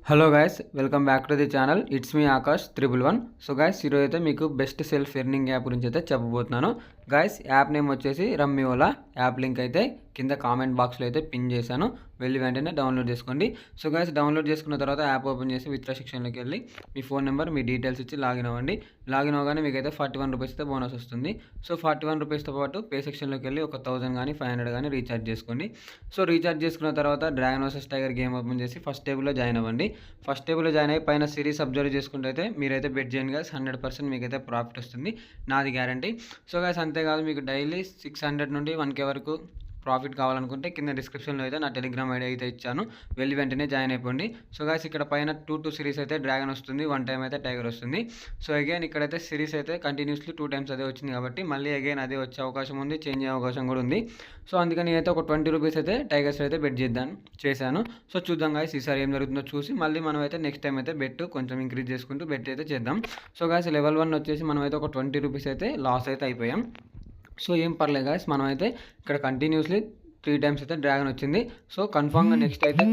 Hello guys, welcome back to the channel. It's me Akash 111. So guys, ఈరోజు అయితే మీకు best self earning app గురించి అయితే చెప్పబోతున్నాను. గైస్, యాప్ నేమ్ వచ్చేసి రమ్మీఓలా. యాప్ లింక్ అయితే కింద కామెంట్ బాక్స్లో అయితే పిన్ చేశాను, వెళ్ళి వెంటనే డౌన్లోడ్ చేసుకోండి. సో గైస్, డౌన్లోడ్ చేసుకున్న తర్వాత యాప్ ఓపెన్ చేసి విత్డ్రా సెక్షన్లోకి వెళ్ళి మీ ఫోన్ నెంబర్, మీ డీటెయిల్స్ ఇచ్చి లాగిన్ అవ్వండి. లాగిన్ అవ్వగానే మీకు అయితే 41 రూపీస్ అయితే బోనస్ వస్తుంది. సో 41 రూపీస్తో పాటు పే సెక్షన్లోకి వెళ్ళి ఒక 1000 కానీ 500 కానీ రీఛార్జ్ చేసుకోండి. సో రీఛార్జ్ చేసుకున్న తర్వాత dragon versus tiger game open చేసి ఫస్ట్ టేబుల్లో జాయిన్ అవ్వండి. ఫస్ట్ టేబుల్లో జాయిన్ అయ్యి పైన సిరీస్ అబ్జర్వ్ చేసుకుంటే అయితే మీరైతే బెట్ చేయండి గైస్, 100% మీకైతే ప్రాఫిట్ వస్తుంది, నాది గ్యారంటీ. సో గైస్, అంతేకాదు మీకు డైలీ 600 నుండి 1K వరకు ప్రాఫిట్ కావాలనుకుంటే కింద డిస్క్రిప్షన్లో అయితే నా టెలిగ్రామ్ ఐడి అయితే ఇచ్చాను, వెళ్ళి వెంటనే జాయిన్ అయిపోండి. సో గైస్, ఇక్కడ పైన 2 సిరీస్ అయితే డ్రాగన్ వస్తుంది, 1 టైం అయితే టైగర్ వస్తుంది. సో అగైన్ ఇక్కడైతే సిరీస్ అయితే కంటిన్యూస్లీ 2 టైమ్స్ అదే వచ్చింది కాబట్టి మళ్ళీ అగైన్ అదే వచ్చే అవకాశం ఉంది, చేంజ్ అయ్యే అవకాశం కూడా ఉంది. సో అందుకని నేనైతే ఒక 20 రూపీస్ అయితే టైగర్స్ అయితే బెట్ చేశాను. సో చూద్దాం గైస్, ఈసారి ఏం జరుగుతుందో చూసి మళ్ళీ మనం అయితే నెక్స్ట్ టైం అయితే బెట్ కొంచెం ఇంక్రీజ్ చేసుకుంటూ బెట్ అయితే చేద్దాం. సో గైస్, లెవెల్ 1 వచ్చేసి మనం అయితే ఒక 20 రూపీస్ అయితే లాస్ అయితే అయిపోయాం. సో ఏం పర్లేదు గైస్, మనం అయితే ఇక్కడ కంటిన్యూస్లీ 3 టైమ్స్ అయితే డ్రాగన్ వచ్చింది. సో కన్ఫామ్గా నెక్స్ట్ అయితే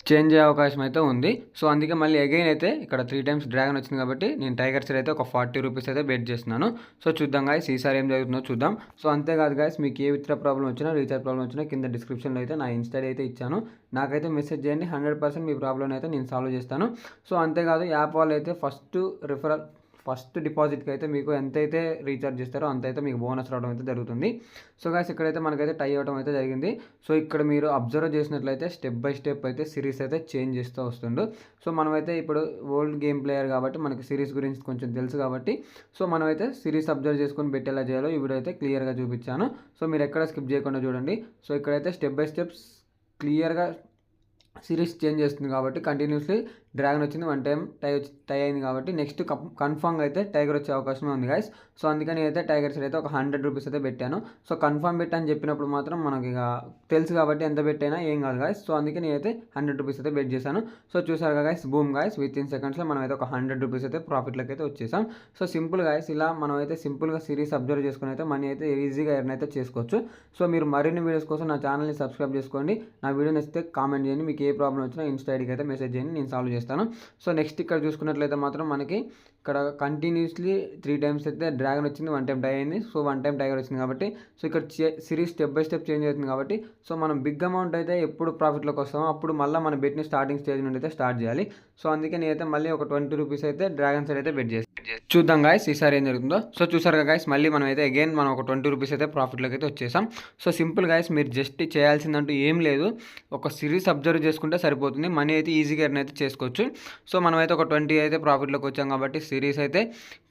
చేంజ్ అయ్యే అవకాశం అయితే ఉంది. సో అందుకే మళ్ళీ అగైన్ అయితే ఇక్కడ 3 టైమ్స్ డ్రాగన్ వచ్చింది కాబట్టి నేను టైగర్స్ అయితే ఒక 40 రూపీస్ అయితే బెట్ చేస్తున్నాను. సో చూద్దాం గాయస్, ఈసారి ఏం జరుగుతుందో చూద్దాం. సో అంతేకాదు గాయస్, మీకు ఏ విత్డ్రా ప్రాబ్లం వచ్చినా, రీఛార్జ్ ప్రాబ్లం వచ్చినా కింద డిస్క్రిప్షన్లో అయితే నా ఇన్స్టా అయితే ఇచ్చాను, నాకైతే మెసేజ్ చేయండి, 100% మీ ప్రాబ్లం అయితే నేను సాల్వ్ చేస్తాను. సో అంతేకాదు, యాప్ వాళ్ళు అయితే ఫస్ట్ డిపాజిట్కి అయితే మీకు ఎంతైతే రీఛార్జ్ చేస్తారో అంతైతే మీకు బోనస్ రావడం అయితే జరుగుతుంది. సో గాయస్, ఇక్కడైతే మనకైతే టై అవ్వడం అయితే జరిగింది. సో ఇక్కడ మీరు అబ్జర్వ్ చేసినట్లయితే స్టెప్ బై స్టెప్ అయితే సిరీస్ అయితే చేంజ్ చేస్తూ వస్తుండు. సో మనమైతే ఇప్పుడు ఓల్డ్ గేమ్ ప్లేయర్ కాబట్టి మనకి సిరీస్ గురించి కొంచెం తెలుసు కాబట్టి సో మనమైతే సిరీస్ అబ్జర్వ్ చేసుకొని పెట్టి ఎలా చేయాలో ఈ వీడియో అయితే క్లియర్గా చూపించాను. సో మీరు ఎక్కడ స్కిప్ చేయకుండా చూడండి. సో ఇక్కడైతే స్టెప్ బై స్టెప్స్ క్లియర్గా సిరీస్ చేంజ్ చేస్తుంది కాబట్టి కంటిన్యూస్లీ డ్రాగన్ వచ్చింది, 1 టైం టై అయింది కాబట్టి నెక్స్ట్ కన్ఫామ్గా అయితే టైగర్ వచ్చే అవకాశమే ఉంది గైస్. సో అందుకని అయితే టైగర్స్ అయితే ఒక 100 రూపీస్ అయితే పెట్టాను. సో కన్ఫామ్ పెట్టని చెప్పినప్పుడు మాత్రం మనకి ఇక తెలుసు కాబట్టి ఎంత పెట్టైనా ఏం కాదు గైస్. సో అందుకే నేనైతే 100 రూపీస్ అయితే బెట్ చేశాను. సో చూసారు guys, boom guys, with in సెకండ్స్లో మనం అయితే ఒక 100 రూపీస్ అయితే ప్రాఫిట్లోకి అయితే వచ్చేసాం. సో సింపుల్ గైస్, ఇలా మనం అయితే సింపుల్గా సిరీస్ అబ్జర్వ్ చేసుకుని అయితే మనీ అయితే ఈజీగా ఎర్న్ అయితే చేసుకోవచ్చు. సో మీరు మరిన్ని వీడియోస్ కోసం నా ఛానల్ని సబ్స్క్రైబ్ చేసుకోండి. నా వీడియో నచ్చితే కామెంట్ చేయండి, మీకు ఏ ప్రాబ్లం వచ్చినా ఇన్స్టా ఐడికి అయితే మెసేజ్ చేయండి, నేను సాల్వ్ చేస్తాను. సో నెక్స్ట్ ఇక్కడ చూసుకున్నట్లయితే మాత్రం మనకి ఇక్కడ కంటిన్యూస్లీ 3 టైమ్స్ అయితే డ్రాగన్ వచ్చింది, 1 టైం టై అయింది. సో 1 టైం టైగర్ వచ్చింది కాబట్టి సో ఇక్కడ series step by step change అవుతుంది కాబట్టి సో మనం బిగ్ అమౌంట్ అయితే ఎప్పుడు ప్రాఫిట్లోకి వస్తామో అప్పుడు మళ్ళీ మన బెట్ని స్టార్టింగ్ స్టేజ్ నుండి అయితే స్టార్ట్ చేయాలి. సో అందుకే నేనైతే మళ్ళీ ఒక 20 రూపీస్ అయితే డ్రాగన్ సైడ్ అయితే బెట్ చేస్తాను. చూద్దాం గాయస్, ఈసారి ఏం జరుగుతుందో. సో చూసారు కదా గాయస్, మళ్ళీ మనం అయితే అగైన్ మనం ఒక 20 రూపీస్ అయితే ప్రాఫిట్లోకి అయితే వచ్చేసాం. సో సింపుల్ గాయస్, మీరు జస్ట్ చేయాల్సిందంటూ ఏం లేదు, ఒక సిరీస్ అబ్జర్వ్ చేసుకుంటే సరిపోతుంది, మనీ అయితే ఈజీగా ఎర్న్ అయితే చేసుకోవచ్చు. సో మనమైతే ఒక 20 అయితే ప్రాఫిట్లోకి వచ్చాం కాబట్టి సిరీస్ అయితే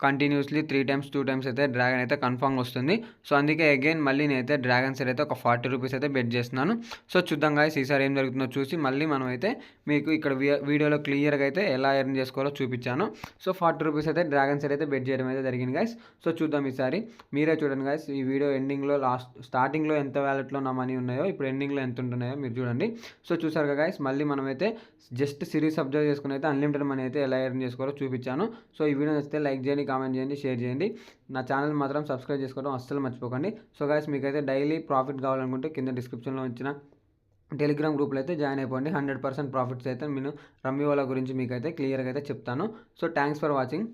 కంటిన్యూస్లీ 3 టైమ్స్ 2 టైమ్స్ అయితే డ్రాగన్ అయితే కన్ఫామ్ వస్తుంది. సో అందుకే అగైన్ మళ్ళీ నేనైతే డ్రాగన్ సైడ్ అయితే ఒక 40 రూపీస్ అయితే బెట్ చేస్తున్నాను. సో చూద్దాం గాయస్, ఈసారి ఏం జరుగుతుందో చూసి మళ్ళీ మనం అయితే మీకు ఇక్కడ వీడియోలో క్లియర్గా అయితే ఎలా ఎర్న్ చేసుకోవాలో చూపించాను. సో 40 రూపీస్ అయితే డ్రాగన్ సైడ్ అయితే బెట్ చేయడం అయితే జరిగింది గైస్. సో చూద్దాం ఈసారి, మీరే చూడండి గైస్, ఈ వీడియో ఎండింగ్లో స్టార్టింగ్లో ఎంత వ్యాలెట్లో నా మనీ ఉన్నాయో ఇప్పుడు ఎండింగ్లో ఎంత ఉంటున్నాయో మీరు చూడండి. సో చూసారు కదా గైస్, మళ్ళీ మనమైతే జస్ట్ సిరీస్ అబ్జర్వ్ చేసుకుని అయితే అన్లిమిటెడ్ మనీ అయితే ఎలా ఎర్న్ చేసుకోవాలో చూపించాను. సో ఈ వీడియో నచ్చితే లైక్ చేయండి, కామెంట్ చేయండి, షేర్ చేయండి. నా ఛానల్ మాత్రం సబ్స్క్రైబ్ చేసుకోవడం అస్సలు మర్చిపోకండి. సో గైస్, మీకైతే డైలీ ప్రాఫిట్ కావాలనుకుంటే కింద డిస్క్రిప్షన్లో వచ్చిన టెలిగ్రామ్ గ్రూప్లో అయితే జాయిన్ అయిపోండి. 100% ప్రాఫిట్స్ అయితే నేను రమ్మీఓలా గురించి మీకైతే క్లియర్గా అయితే చెప్తాను. So thanks for watching.